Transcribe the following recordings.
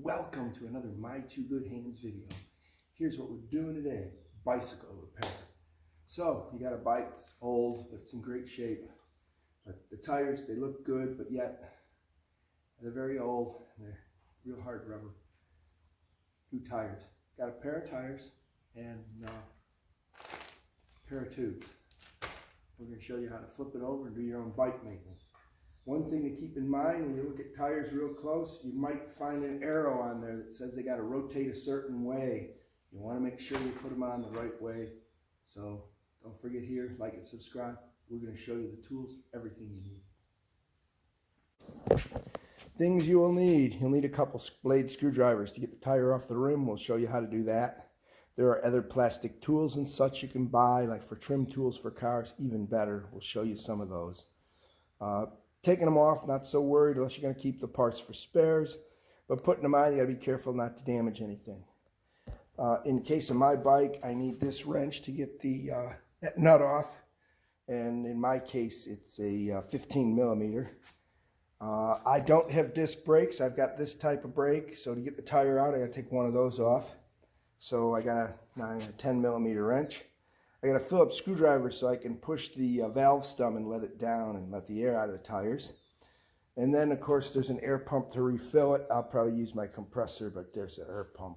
Welcome to another My Two Good Hands video. Here's what we're doing today, bicycle repair. So you got a bike, it's old, but it's in great shape. But the tires, they look good, but yet they're very old. They're real hard rubber. New tires. Got a pair of tires and a pair of tubes. We're going to show you how to flip it over and do your own bike maintenance. One thing to keep in mind when you look at tires real close, you might find an arrow on there that says they got to rotate a certain way. You want to make sure you put them on the right way. So don't forget here, like and subscribe. We're going to show you the tools, everything you need. Things you will need. You'll need a couple blade screwdrivers to get the tire off the rim. We'll show you how to do that. There are other plastic tools and such you can buy, like for trim tools for cars, even better. We'll show you some of those. Taking them off, not so worried unless you're going to keep the parts for spares. But putting them on, you got to be careful not to damage anything. In case of my bike, I need this wrench to get the that nut off. And in my case, it's a 15 millimeter. I don't have disc brakes. I've got this type of brake. So to get the tire out, I got to take one of those off. So I got a 10 millimeter wrench. I got a Phillips screwdriver so I can push the valve stem and let it down and let the air out of the tires. And then, of course, there's an air pump to refill it. I'll probably use my compressor, but there's an air pump.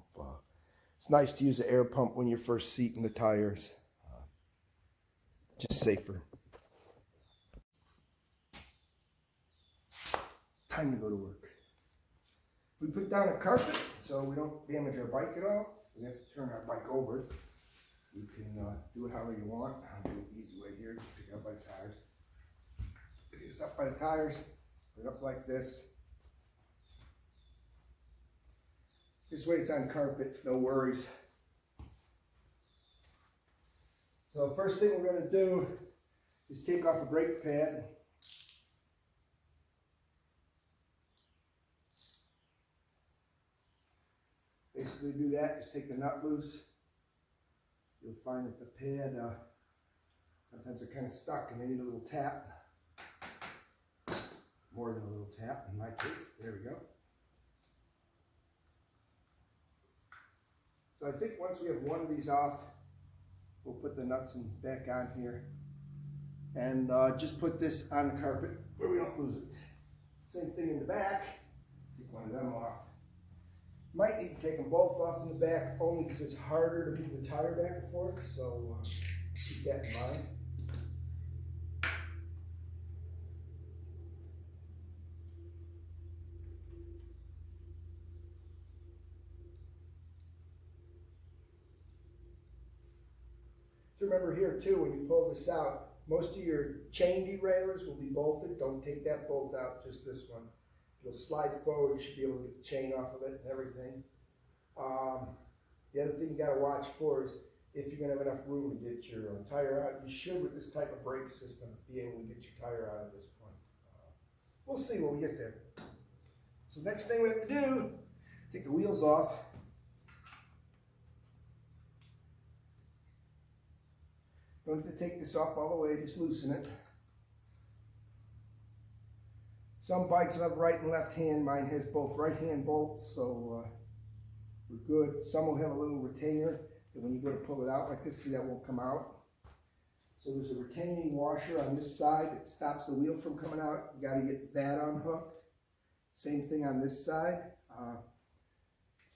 It's nice to use the air pump when you're first seating the tires. Just safer. Time to go to work. We put down a carpet so we don't damage our bike at all. We have to turn our bike over. You can do it however you want. I'll do it the easy way here. Just pick it up by the tires. Pick this up by the tires. Put it up like this. This way it's on carpet, no worries. So first thing we're going to do is take off a brake pad. Basically do that, just take the nut loose. You'll find that the pad, sometimes they're kind of stuck and they need a little tap. More than a little tap in my case. There we go. So I think once we have one of these off, we'll put the nuts back on here. And just put this on the carpet where we don't lose it. Same thing in the back. Take one of them off. Might need to take them both off in the back only because it's harder to move the tire back and forth, so keep that in mind. So remember here too, when you pull this out, most of your chain derailleurs will be bolted. Don't take that bolt out, just this one. It'll slide forward, you should be able to get the chain off of it and everything. The other thing you got to watch for is if you're going to have enough room to get your tire out. You should, with this type of brake system, be able to get your tire out at this point. We'll see when we get there. So next thing we have to do, take the wheels off. Don't have to take this off all the way, just loosen it. Some bikes will have right and left hand. Mine has both right hand bolts, so we're good. Some will have a little retainer, and when you go to pull it out like this, see, that won't come out. So there's a retaining washer on this side that stops the wheel from coming out. You got to get that unhooked. Same thing on this side. So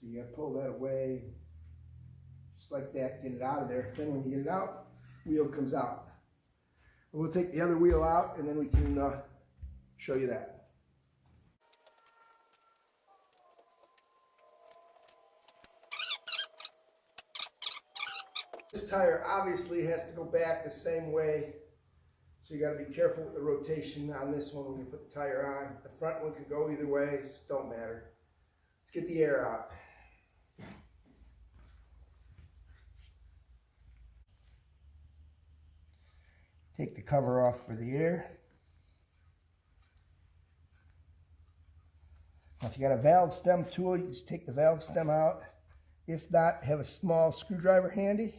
you got to pull that away, just like that, get it out of there. Then when you get it out, wheel comes out. And we'll take the other wheel out, and then we can show you that. This tire obviously has to go back the same way, so you got to be careful with the rotation on this one when you put the tire on. The front one could go either way, so it don't matter. Let's get the air out. Take the cover off for the air. Now if you got a valve stem tool, you just take the valve stem out. If not, have a small screwdriver handy.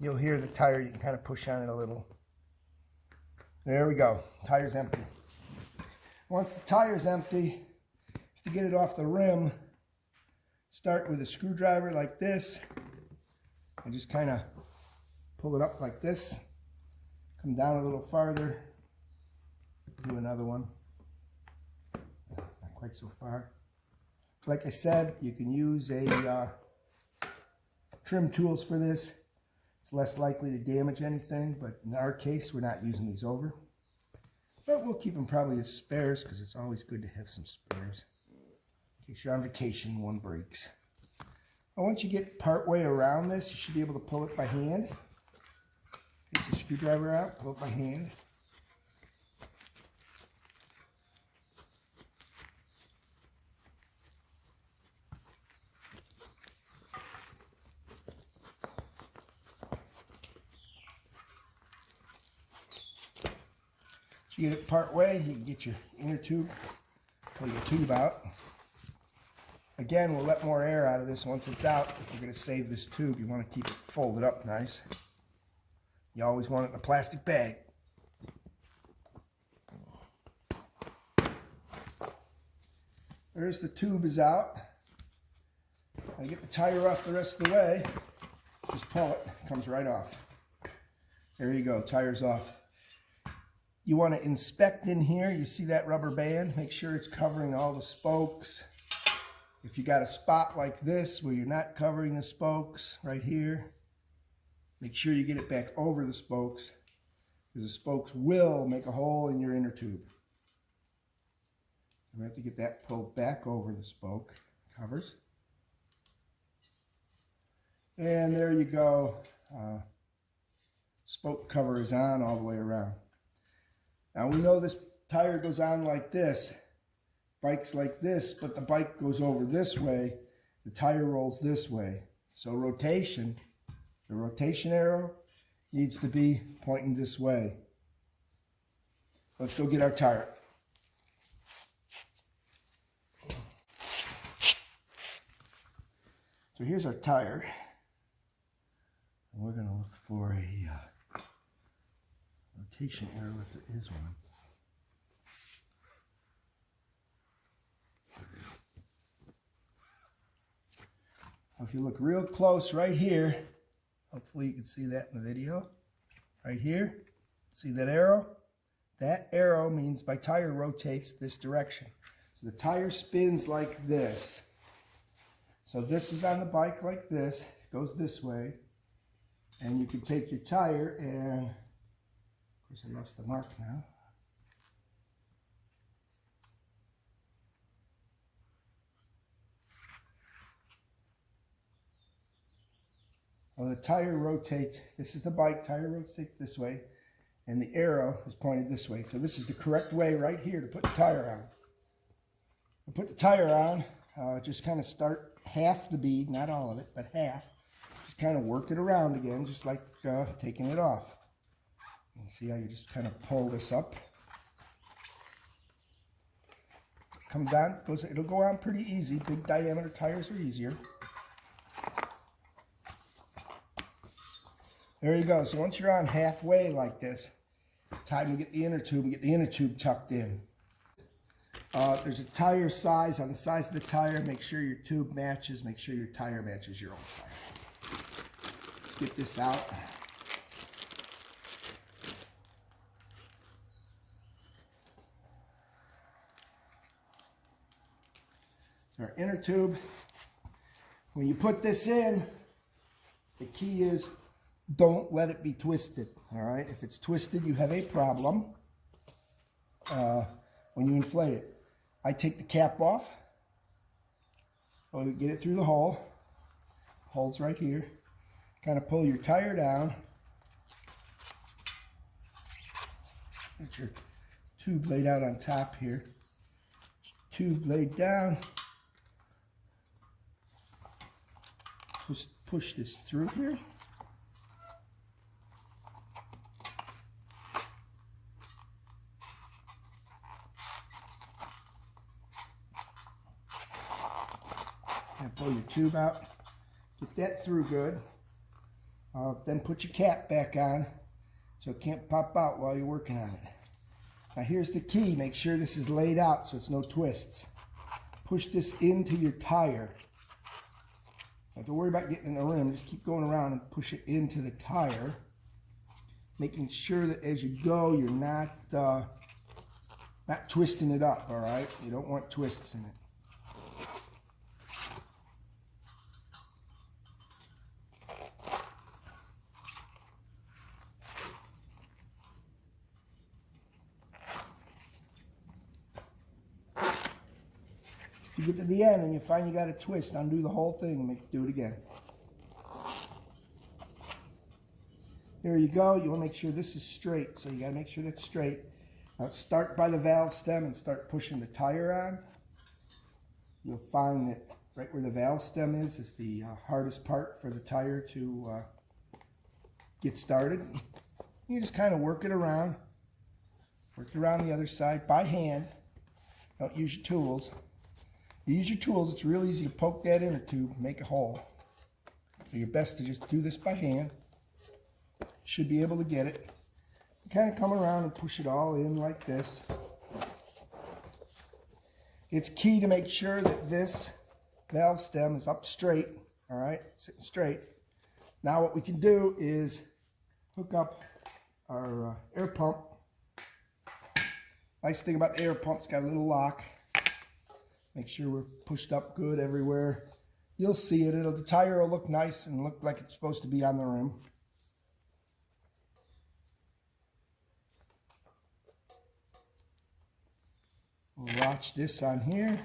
you'll hear the tire. You can kind of push on it a little. There we go. Tire's empty. Once the tire's empty, to get it off the rim, start with a screwdriver like this and just kind of pull it up like this. Come down a little farther. Do another one. Not quite so far. Like I said, you can use a trim tools for this. It's less likely to damage anything, but in our case, we're not using these over. But we'll keep them probably as spares because it's always good to have some spares. In case you're on vacation, one breaks. Now, once you get part way around this, you should be able to pull it by hand. Take the screwdriver out, pull it by hand. You get it part way, you can get your inner tube, pull your tube out. Again, we'll let more air out of this once it's out. If you're going to save this tube, you want to keep it folded up nice. You always want it in a plastic bag. There's the tube is out. I get the tire off the rest of the way. Just pull it, it comes right off. There you go, tire's off. You want to inspect in here. You see that rubber band? Make sure it's covering all the spokes. If you got a spot like this where you're not covering the spokes right here, make sure you get it back over the spokes because the spokes will make a hole in your inner tube. We have to get that pulled back over the spoke covers. And there you go. Spoke cover is on all the way around. Now we know this tire goes on like this, bike's like this, but the bike goes over this way, the tire rolls this way. So rotation, the rotation arrow needs to be pointing this way. Let's go get our tire. So here's our tire. And we're going to look for a rotation arrow if there is one. If you look real close right here, hopefully you can see that in the video, right here, see that arrow? That arrow means my tire rotates this direction. So the tire spins like this. So this is on the bike like this, it goes this way, and you can take your tire and of course, I lost the mark now. Well, the tire rotates. This is the bike. Tire rotates this way, and the arrow is pointed this way. So this is the correct way right here to put the tire on. To put the tire on, just kind of start half the bead, not all of it, but half. Just kind of work it around again, just like taking it off. You see how you just kind of pull this up. Comes down, it'll go on pretty easy. Big diameter tires are easier. There you go. So once you're on halfway like this, time to get the inner tube and get the inner tube tucked in. There's a tire size on the size of the tire. Make sure your tube matches. Make sure your tire matches your own tire. Let's get this out. Our inner tube. When you put this in, the key is don't let it be twisted. All right, if it's twisted, you have a problem when you inflate it. I take the cap off. Get it through the hole. Hole's right here. Kind of pull your tire down. Get your tube laid out on top here. Tube laid down. Push this through here. And pull your tube out. Get that through good. Then put your cap back on so it can't pop out while you're working on it. Now here's the key. Make sure this is laid out so it's no twists. Push this into your tire. Don't worry about getting in the rim. Just keep going around and push it into the tire. Making sure that as you go, you're not twisting it up, all right? You don't want twists in it. If you get to the end and you find you got a twist, undo the whole thing and do it again. There you go. You want to make sure this is straight, so you got to make sure that's straight. Now start by the valve stem and start pushing the tire on. You'll find that right where the valve stem is the hardest part for the tire to get started. You just kind of work it around. Work it around the other side by hand. Don't use your tools. You use your tools, it's real easy to poke that inner tube, make a hole. So you're best to just do this by hand. Should be able to get it. You kind of come around and push it all in like this. It's key to make sure that this valve stem is up straight, all right, sitting straight. Now what we can do is hook up our air pump. Nice thing about the air pump, it's got a little lock. Make sure we're pushed up good everywhere. You'll see it. The tire will look nice and look like it's supposed to be on the rim. We'll watch this on here.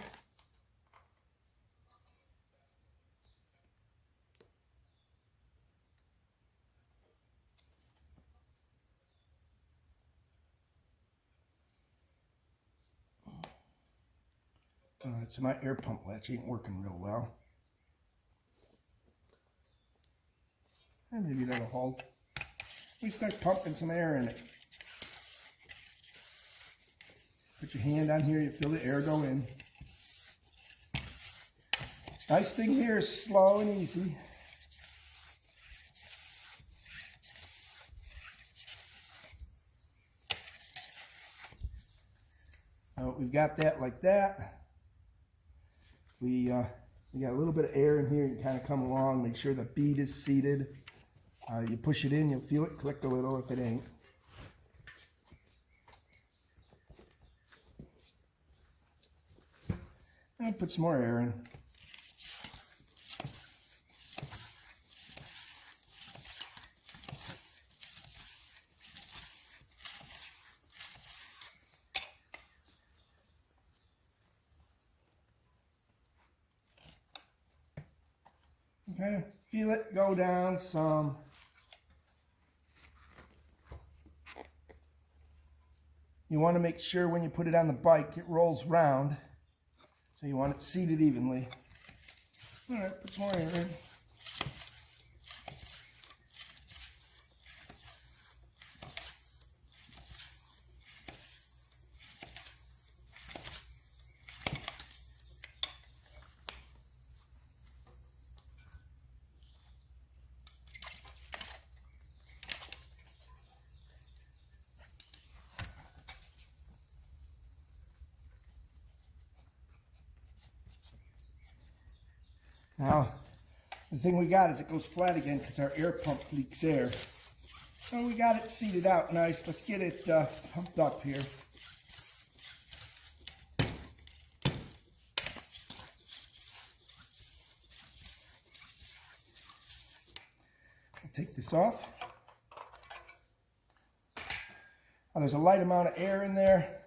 Alright, so my air pump latch ain't working real well. And maybe that'll hold. We start pumping some air in it. Put your hand on here, you feel the air go in. Nice thing here is slow and easy. Now we've got that like that. We got a little bit of air in here. You kind of come along, make sure the bead is seated. You push it in, you'll feel it click a little if it ain't. And put some more air in. Kind of feel it go down some. You want to make sure when you put it on the bike it rolls round, so you want it seated evenly. All right, put some more air in. Now, the thing we got is it goes flat again because our air pump leaks air. So we got it seated out nice. Let's get it pumped up here. I'll take this off. Now, there's a light amount of air in there.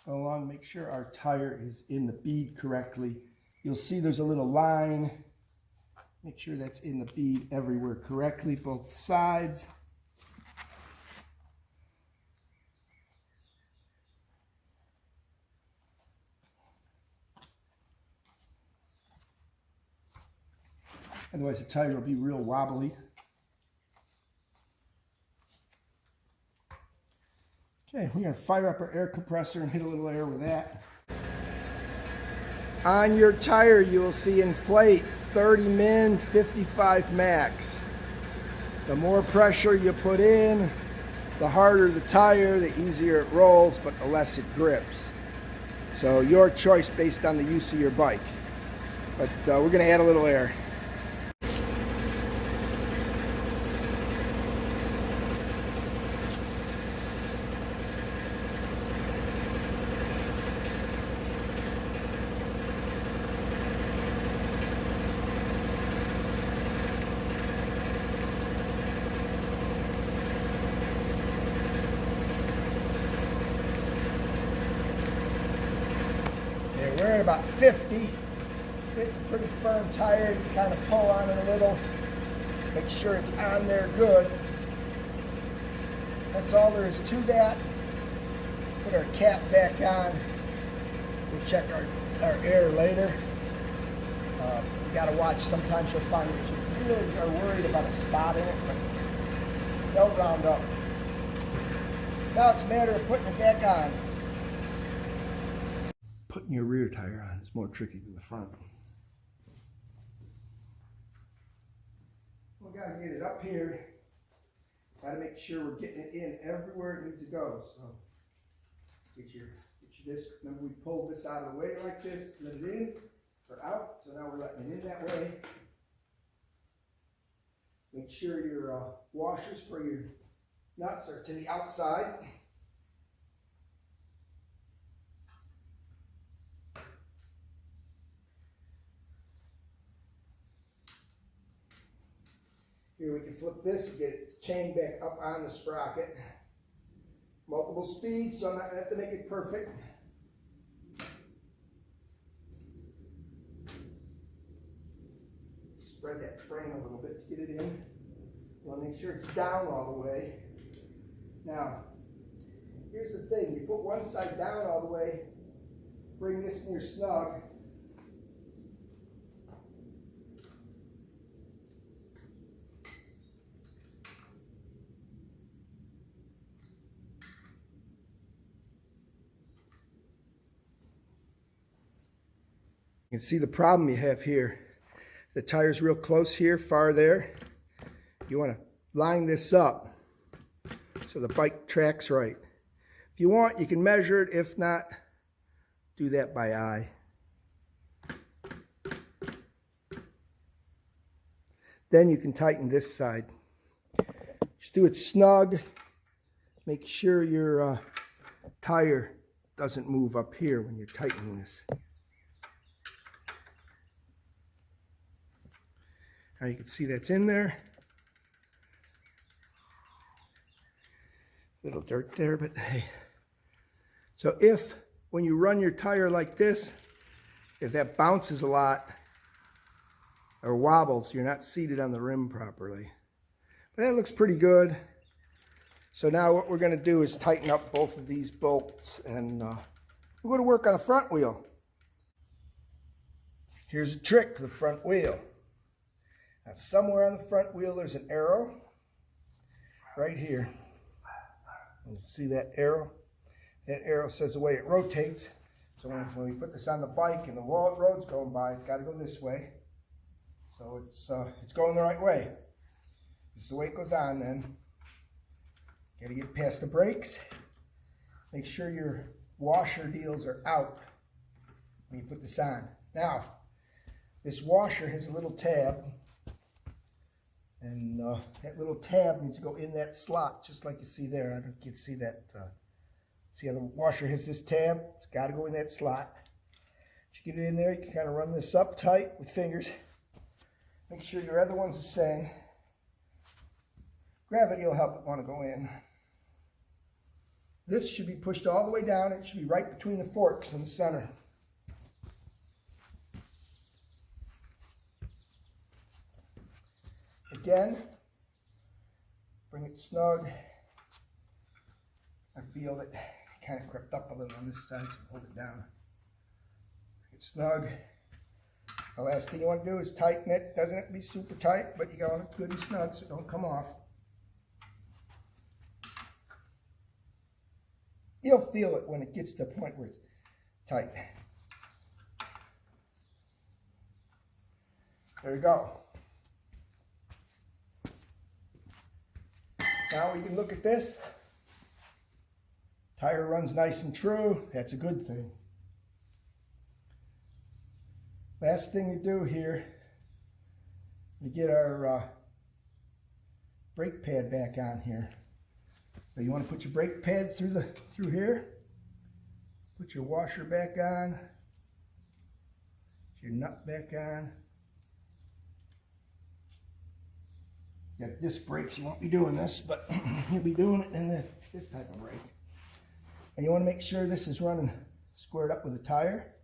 Go along, make sure our tire is in the bead correctly. You'll see there's a little line. Make sure that's in the bead everywhere correctly, both sides. Otherwise the tire will be real wobbly. Okay, we're going to fire up our air compressor and hit a little air with that. On your tire, you will see inflate 30 min, 55 max. The more pressure you put in, the harder the tire, the easier it rolls, but the less it grips. So your choice based on the use of your bike. But we're going to add a little air. We're at about 50. It's a pretty firm tire. You kind of pull on it a little. Make sure it's on there good. That's all there is to that. Put our cap back on. We'll check our air later. You got to watch. Sometimes you'll find that you really are worried about a spot in it, but they'll round up. Now it's a matter of putting it back on. Putting your rear tire on is more tricky than the front. We got to get it up here. Got to make sure we're getting it in everywhere it needs to go. So get your this. Remember, we pulled this out of the way like this, let it in or out. So now we're letting it in that way. Make sure your washers for your nuts are to the outside. Here we can flip this and get it chained back up on the sprocket. Multiple speeds, so I'm not going to have to make it perfect. Spread that frame a little bit to get it in. You want to make sure it's down all the way. Now, here's the thing. You put one side down all the way, bring this near snug. You can see the problem you have here. The tire's real close here, far there. You want to line this up so the bike tracks right. If you want, you can measure it. If not, do that by eye. Then you can tighten this side. Just do it snug. Make sure your tire doesn't move up here when you're tightening this. Now you can see that's in there. Little dirt there, but hey. So if, when you run your tire like this, if that bounces a lot or wobbles, you're not seated on the rim properly. But that looks pretty good. So now what we're going to do is tighten up both of these bolts, and we're going to work on the front wheel. Here's a trick to the front wheel. Now somewhere on the front wheel there's an arrow right here. You see that arrow? That arrow says the way it rotates. So when we put this on the bike and the road's going by, it's got to go this way. So it's going the right way. This is the way it goes on then. Got to get past the brakes. Make sure your washer deals are out when you put this on. Now, this washer has a little tab. And that little tab needs to go in that slot, just like you see there. I don't know if you can see that. See how the washer has this tab? It's got to go in that slot. Once you get it in there, you can kind of run this up tight with fingers. Make sure your other one's the same. Gravity will help it want to go in. This should be pushed all the way down. It should be right between the forks in the center. Again, bring it snug. I feel that it kind of crept up a little on this side, so hold it down. Bring it snug. The last thing you want to do is tighten it. Doesn't have to be super tight, but you got it good and snug so it don't come off. You'll feel it when it gets to the point where it's tight. There you go. Now we can look at this. Tire runs nice and true. That's a good thing. Last thing to do here, we get our brake pad back on here. So you want to put your brake pad through here. Put your washer back on. Your nut back on. You got disc brakes, you won't be doing this, but you'll be doing it in this type of brake. And you want to make sure this is running squared up with the tire.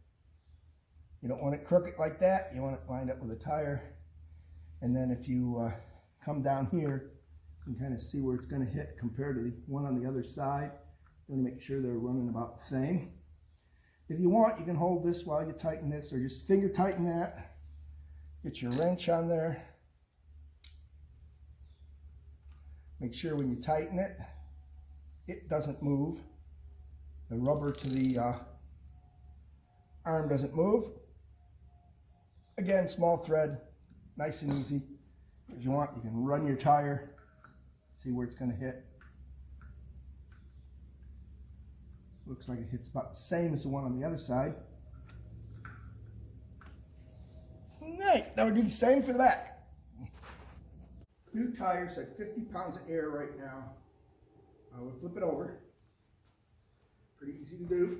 You don't want it crooked like that. You want it lined up with the tire. And then if you come down here, you can kind of see where it's going to hit compared to the one on the other side. You want to make sure they're running about the same. If you want, you can hold this while you tighten this, or just finger tighten that. Get your wrench on there. Make sure when you tighten it, it doesn't move. The rubber to the arm doesn't move. Again, small thread, nice and easy. If you want, you can run your tire, see where it's going to hit. Looks like it hits about the same as the one on the other side. All right, now we do the same for the back. New tires at 50 pounds of air right now. We'll flip it over. Pretty easy to do.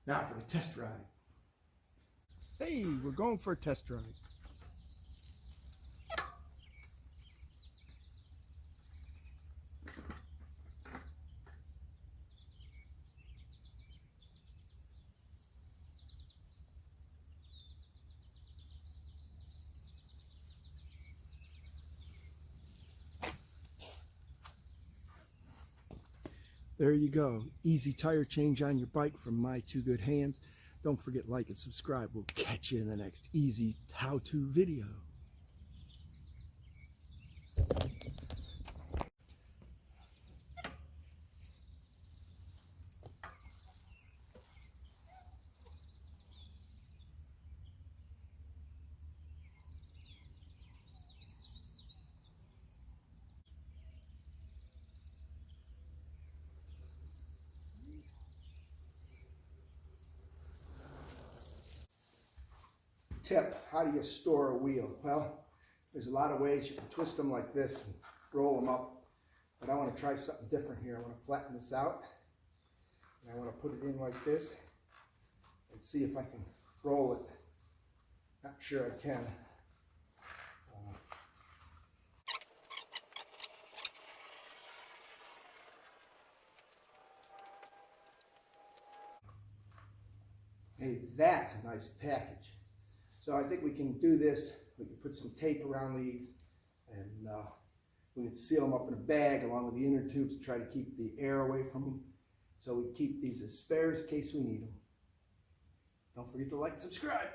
Now for the test ride. Hey, we're going for a test ride. There you go. Easy tire change on your bike from my two good hands. Don't forget, like and subscribe. We'll catch you in the next easy how-to video. Tip, how do you store a wheel? Well, there's a lot of ways. You can twist them like this and roll them up. But I want to try something different here. I want to flatten this out. And I want to put it in like this and see if I can roll it. Not sure I can. Hey, that's a nice package. So I think we can do this. We can put some tape around these, and we can seal them up in a bag along with the inner tubes to try to keep the air away from them. So we keep these as spares in case we need them. Don't forget to like and subscribe.